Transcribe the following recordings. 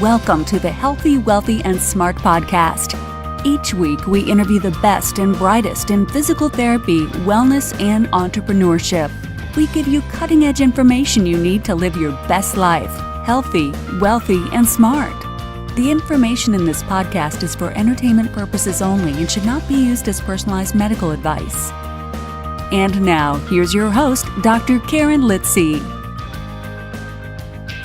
Welcome to the Healthy, Wealthy, and Smart podcast. Each week, we interview the best and brightest in physical therapy, wellness, and entrepreneurship. We give you cutting-edge information you need to live your best life, healthy, wealthy, and smart. The information in this podcast is for entertainment purposes only and should not be used as personalized medical advice. And now, here's your host, Dr. Karen Litzy.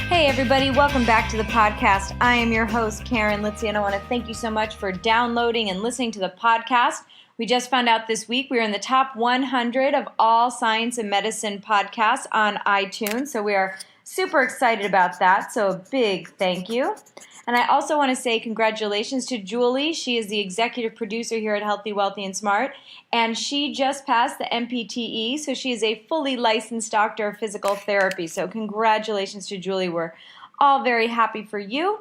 Hey everybody, welcome back to the podcast. I am your host, Karen Litzy, and I want to thank you so much for downloading and listening to the podcast. We just found out this week we are in the top 100 of all science and medicine podcasts on iTunes, so we are super excited about that, so a big thank you. And I also want to say congratulations to Julie. She is the executive producer here at Healthy, Wealthy, and Smart, and she just passed the NPTE, so she is a fully licensed doctor of physical therapy. So congratulations to Julie. We're all very happy for you.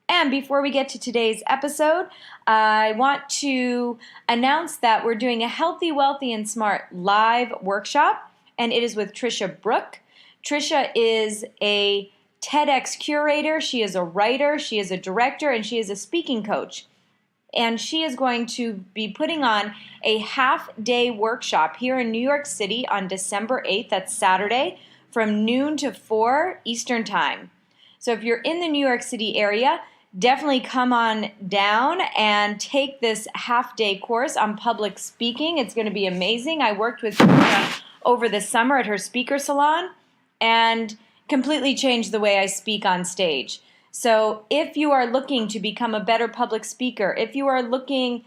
And before we get to today's episode, I want to announce that we're doing a Healthy, Wealthy, and Smart live workshop, and it is with Trisha Brook. Trisha is a TEDx curator, she is a writer, she is a director, and she is a speaking coach. And she is going to be putting on a half-day workshop here in New York City on December 8th, that's Saturday, from noon to 4 Eastern Time. So if you're in the New York City area, definitely come on down and take this half-day course on public speaking. It's going to be amazing. I worked with Trisha over the summer at her speaker salon, and completely changed the way I speak on stage. So if you are looking to become a better public speaker, if you are looking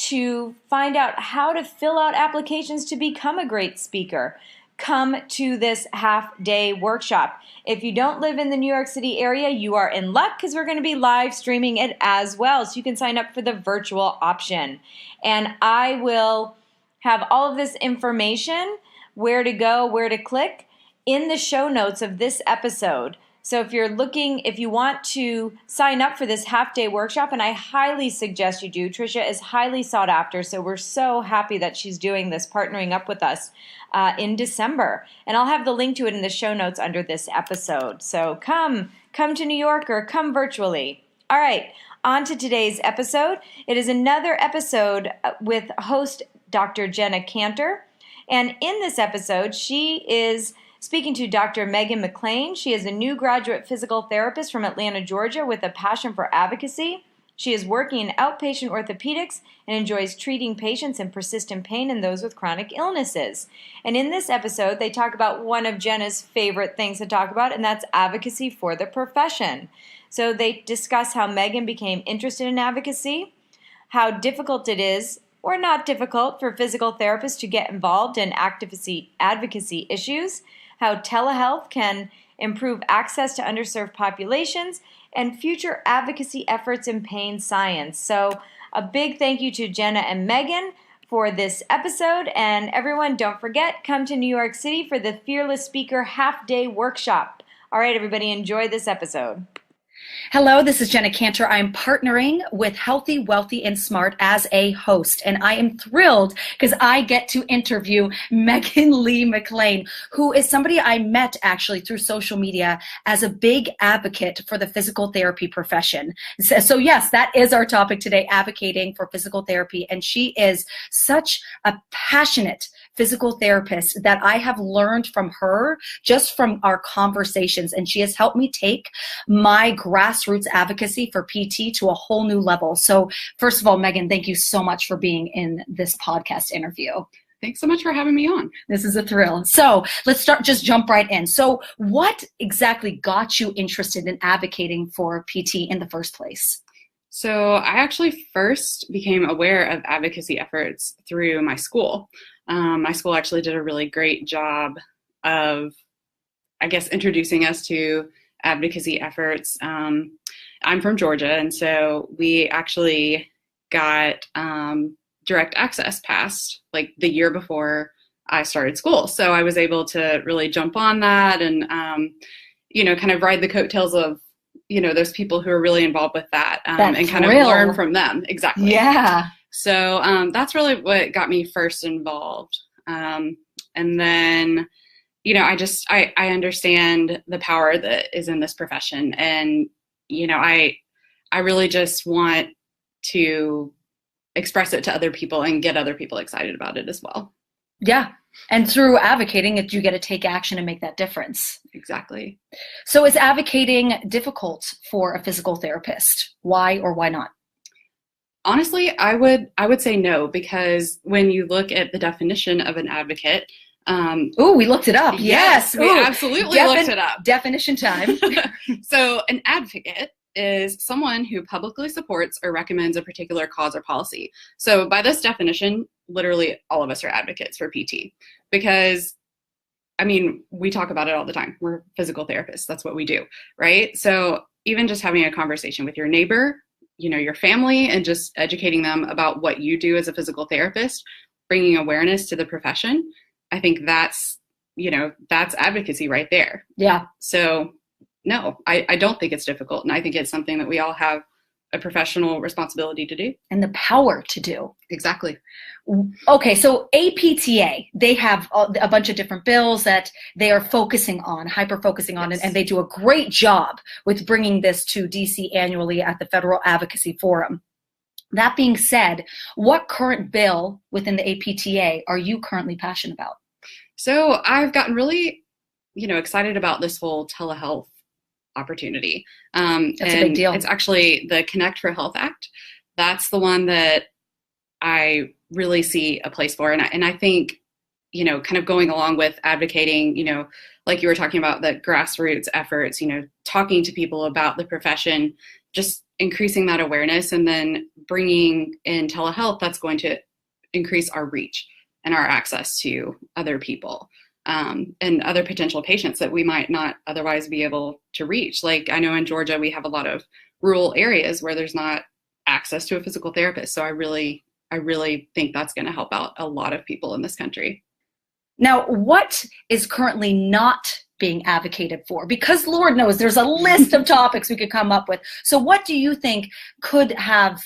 to find out how to fill out applications to become a great speaker, come to this half-day workshop. If you don't live in the New York City area, you are in luck because we're going to be live streaming it as well. So you can sign up for the virtual option. And I will have all of this information, where to go, where to click, in the show notes of this episode. So if you want to sign up for this half-day workshop, and I highly suggest you do, Trisha is highly sought after, so we're so happy that she's doing this, partnering up with us in December. And I'll have the link to it in the show notes under this episode. So come to New York or come virtually. All right, on to today's episode. It is another episode with host Dr. Jenna Kantor. And in this episode, she is speaking to Dr. Megan McLain. She is a new graduate physical therapist from Atlanta, Georgia, with a passion for advocacy. She is working in outpatient orthopedics and enjoys treating patients in persistent pain and those with chronic illnesses. And in this episode, they talk about one of Jenna's favorite things to talk about, and that's advocacy for the profession. So they discuss how Megan became interested in advocacy, how difficult it is, or not difficult, for physical therapists to get involved in advocacy issues, how telehealth can improve access to underserved populations, and future advocacy efforts in pain science. So a big thank you to Jenna and Megan for this episode. And everyone, don't forget, come to New York City for the Fearless Speaker Half-Day Workshop. All right, everybody, enjoy this episode. Hello, this is Jenna Kantor. I'm partnering with Healthy, Wealthy, and Smart as a host, and I am thrilled because I get to interview Megan Leigh McLain, who is somebody I met actually through social media as a big advocate for the physical therapy profession. So yes, that is our topic today, advocating for physical therapy, and she is such a passionate physical therapist that I have learned from her just from our conversations, and she has helped me take my grassroots advocacy for PT to a whole new level. So first of all, Megan, thank you so much for being in this podcast interview. Thanks so much for having me on. This is a thrill. So let's jump right in. So what exactly got you interested in advocating for PT in the first place? So I actually first became aware of advocacy efforts through my school. My school actually did a really great job of, introducing us to advocacy efforts. I'm from Georgia, and so we actually got direct access passed like the year before I started school. So I was able to really jump on that and, kind of ride the coattails of, those people who are really involved with that and kind of learn from them. Exactly. Yeah. So that's really what got me first involved. And then, I understand the power that is in this profession. And, I really just want to express it to other people and get other people excited about it as well. Yeah. And through advocating, you get to take action and make that difference. Exactly. So is advocating difficult for a physical therapist? Why or why not? Honestly, I would say no, because when you look at the definition of an advocate, we looked it up. Yes, we absolutely looked it up. Definition time. So an advocate is someone who publicly supports or recommends a particular cause or policy. So by this definition, literally all of us are advocates for PT, because I mean, we talk about it all the time. We're physical therapists. That's what we do, right? So even just having a conversation with your neighbor, your family, and just educating them about what you do as a physical therapist, bringing awareness to the profession, I think that's advocacy right there. Yeah. So no, I don't think it's difficult. And I think it's something that we all have a professional responsibility to do. And the power to do. Exactly. Okay, so APTA, they have a bunch of different bills that they are hyper-focusing on, Yes. and they do a great job with bringing this to DC annually at the Federal Advocacy Forum. That being said, what current bill within the APTA are you currently passionate about? So I've gotten really, excited about this whole telehealth opportunity. That's a big deal. It's actually the Connect for Health Act. That's the one that I really see a place for. And I think, kind of going along with advocating, like you were talking about, the grassroots efforts, talking to people about the profession, just increasing that awareness, and then bringing in telehealth, that's going to increase our reach and our access to other people. And other potential patients that we might not otherwise be able to reach. Like I know in Georgia, we have a lot of rural areas where there's not access to a physical therapist. So I really think that's going to help out a lot of people in this country. Now, what is currently not being advocated for? Because Lord knows there's a list of topics we could come up with. So what do you think could have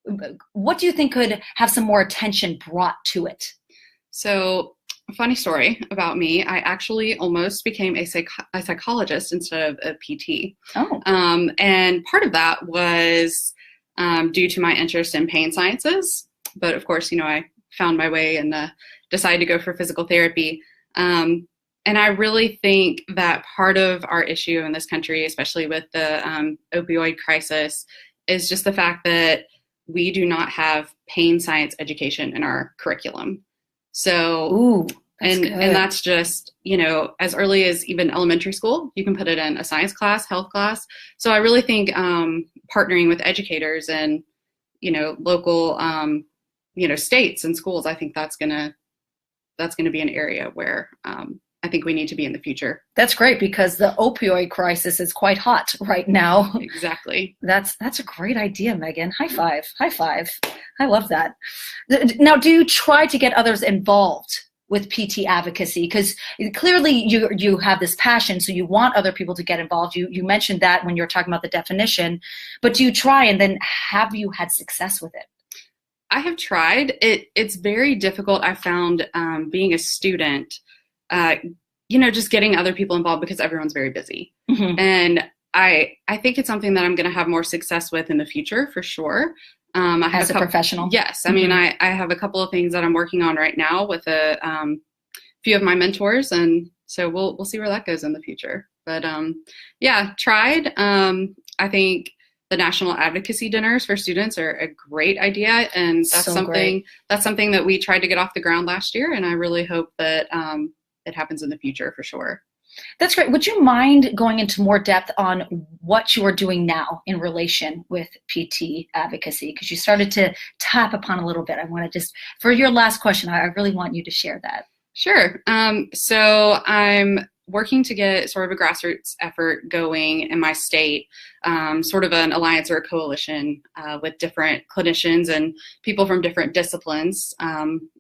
some more attention brought to it? So a funny story about me, I actually almost became a psychologist instead of a PT. Oh. And part of that was due to my interest in pain sciences. But of course, I found my way and decided to go for physical therapy. And I really think that part of our issue in this country, especially with the opioid crisis, is just the fact that we do not have pain science education in our curriculum. So, and that's just, as early as even elementary school, you can put it in a science class, health class. So I really think partnering with educators and, local, states and schools, I think that's going to be an area where I think we need to be in the future. That's great, because the opioid crisis is quite hot right now. Exactly. That's a great idea, Megan. High five. High five. I love that. Now, do you try to get others involved with PT advocacy? Because clearly you have this passion, so you want other people to get involved. You mentioned that when you were talking about the definition, but do you try, and then have you had success with it? I have tried. It's very difficult, I found, being a student, just getting other people involved, because everyone's very busy. Mm-hmm. And I think it's something that I'm going to have more success with in the future, for sure. I have as a professional? Yes. I mean, I have a couple of things that I'm working on right now with a few of my mentors. And so we'll see where that goes in the future. But tried. I think the National Advocacy Dinners for students are a great idea. And that's something that we tried to get off the ground last year. And I really hope that it happens in the future, for sure. That's great. Would you mind going into more depth on what you are doing now in relation with PT advocacy? Because you started to tap upon a little bit. I want to just, for your last question, I really want you to share that. Sure. So I'm working to get sort of a grassroots effort going in my state, sort of an alliance or a coalition with different clinicians and people from different disciplines.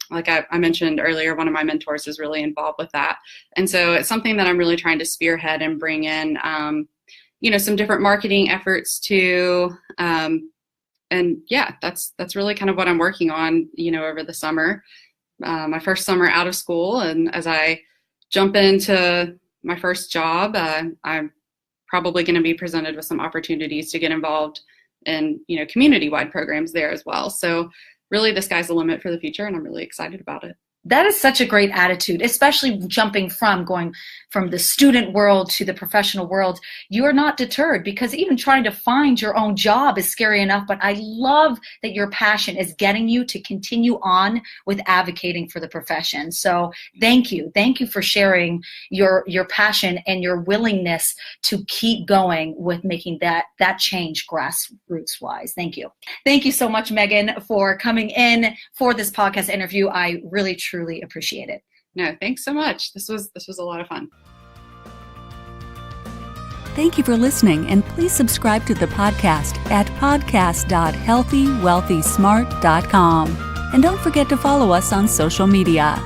Like I mentioned earlier, one of my mentors is really involved with that. And so it's something that I'm really trying to spearhead and bring in, some different marketing efforts to, and yeah, that's really kind of what I'm working on, over the summer, my first summer out of school. And as I jump into my first job, I'm probably going to be presented with some opportunities to get involved and community-wide programs there as well. So really the sky's the limit for the future, and I'm really excited about it. That is such a great attitude, especially going from the student world to the professional world. You are not deterred, because even trying to find your own job is scary enough. But I love that your passion is getting you to continue on with advocating for the profession. So thank you. Thank you for sharing your passion and your willingness to keep going with making that change grassroots wise. Thank you. Thank you so much, Megan, for coming in for this podcast interview. I really truly appreciate it. No, thanks so much. This was a lot of fun. Thank you for listening, and please subscribe to the podcast at podcast.healthywealthysmart.com. And don't forget to follow us on social media.